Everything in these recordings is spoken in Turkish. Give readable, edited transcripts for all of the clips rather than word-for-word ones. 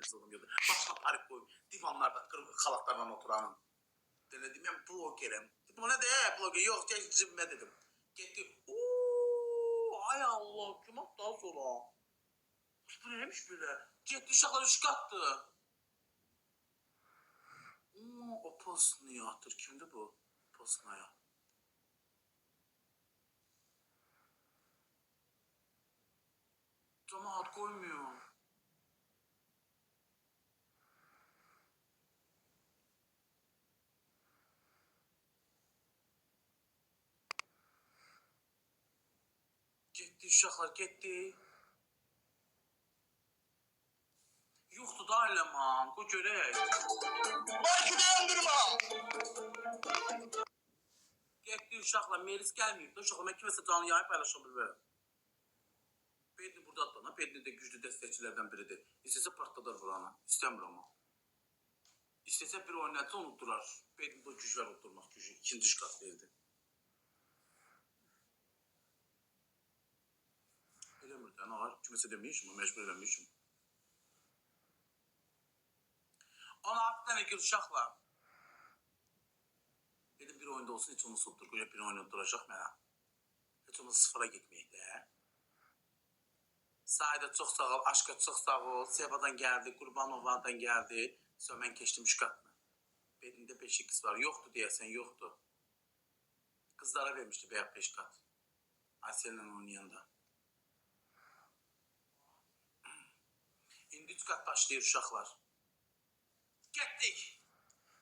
nefes alamıyordu. Başka parik koyup divanlarda kırık xalatlarla oturanın. Dedim ben blogerim. Dedim o ne de bloger yok cebime dedim. Gitti. Ooo ay Allah kim attı daha sonra. Bu neymiş böyle? Gitti uşaklar üç kattı. O postunu atır. Kimdi bu? Postuna. Cemaat koymuyor. Gitti uşaklar gitti. Yoktu da eleman. Bu görək. Belki dayandırma. Getdi uşaqla Melis gəlməyib. Uşaqla mən kiməsə canlı yayın paylaşa bilmərəm. Bedni burada atlanan. Bedni de güclü dəstəkçilərdən biridir. İstəsə partladar buranı. İstəmir ama. İstəsə bir oynatsa unutdurar. Bedni de güc var unutturmaq gücü. İkinci şkat verdi. Eləmir də. Ağır kiməsə deməyişim. Məcbur eləmişim. Ona altı tane gir uşaqla. Dedim bir oyunda olsun hiç onu soktur. Koca bir oyunda duracaq mənə. Hiç onu sıfıra gitməyək də. Sahidə çox sağ ol, Aşka çox sağ ol. Sevadan gəldi, Qurbanova'dan gəldi. Sonra mən keçdim şkatla. Bedində 5x var. Yoxdur deyəsən, yoxdur. Qızlara vermişdi bəyək 5 kat. Asel'lə oynayanda. İndi 3 kat başlayır uşaqlar. Getdik.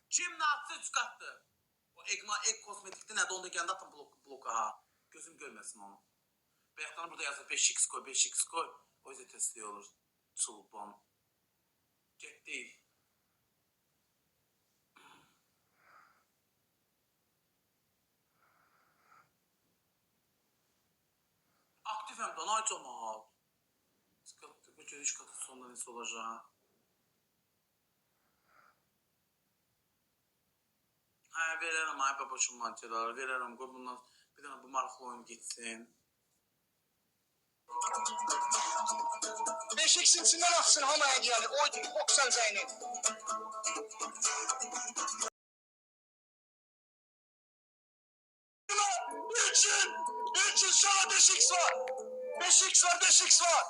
Kim ne yaptı 3 kattı? O ek kosmetikte nerede? Onda kendi atın bloka ha. Gözüm görmesin onu. Beyaklarına burada yazır 5x koy, 5x koy. O yüzden testi olur. Çulban. Getdik. Aktif hem de ay cemaat. Sıkıntı. Bu görüş katı sonunda nesi olacak? Ha veririm ay babacığım maddeler. Veririm koy bundan bir tane bu markalı oyun gitsin. 5x'in içinden atsın hamaya geldi. Oy boksan zeyni. Üçün sana 5x var. 5x var, 5x var.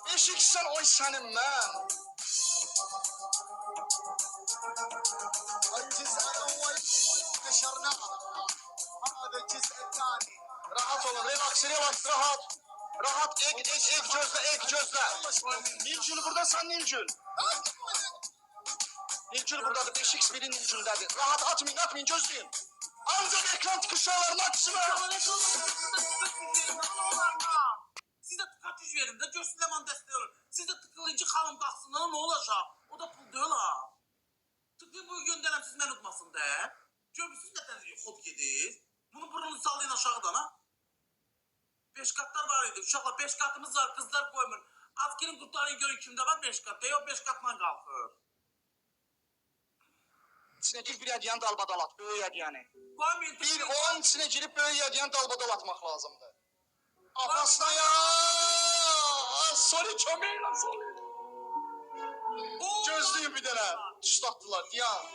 5x sen oy senin ben. الجزء الأول نشرناه هذا الجزء الثاني. Rahat olun, relax, relax, rahat. Rahat, ek gözle. Nilcül burada, sen Nilcül. Nilcül buradadır, 5x biri Nilcül'dedir. Rahat atmayın, gözleyin. Ancak ekran tıkışalar maksimum. Siz de tıkaç verin de görsün Leman desteği olur. Siz de tıklayınca kalın baksın ne olacak? O da pul değil ha. Tıklayın bu gönderem siz men unutmasın de. Görmüşsünüz zaten hop yediniz. Bunu burnunu sallayın aşağıdan ha. 5 katlar var idi. Uşaklar 5 katımız var. Kızlar koymun. Askerin kurtarın görün kimde var 5 kat. Yok 5 katla kalkır. İçine girip bir yediyen dalbadalat. Böyük yediyeni. Koymayın. Bir onun içine girip böyük yediyen dalbadalatmak lazımdı. Apasına ya. Sorry kömeği lan sorry. Gözlüyüm bir tane. Tuşlattılar ya.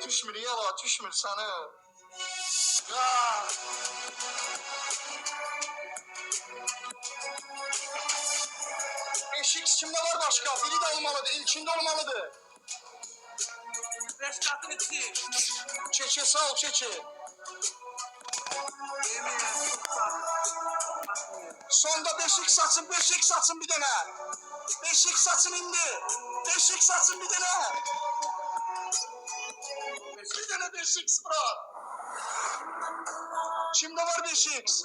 Düşmür yala, düşmür sana. Ya. Eşik kimde var başka? Biri de olmalıdır, ilkinde olmalıdır. 5 katın içi. Çeçe sağ ol çeçe. Sonda 5x satsın, 5x satsın bir tane. 5x satsın indi. 5x satsın bir tane. Bir tane 5x bırak. Kimde var 5x?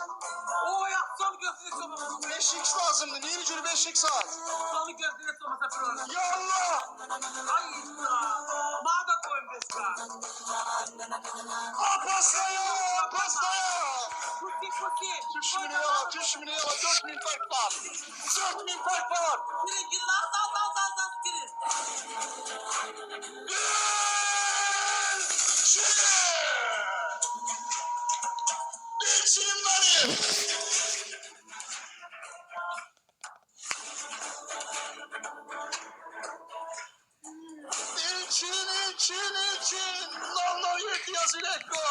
Oo ya son gözünü soğumasa. 5x lazımdı. Niye bir 5x at? Son gözünü soğumasa bir oyun. Ya Allah! Ay ya. Bana da koyun 5 kat. Pastaya! Pastaya! Kuki. Düşmünü yala, 4000 fark var. 4000 fark var. Girin az girin. İçim benim. için. 007 yazıyla gol.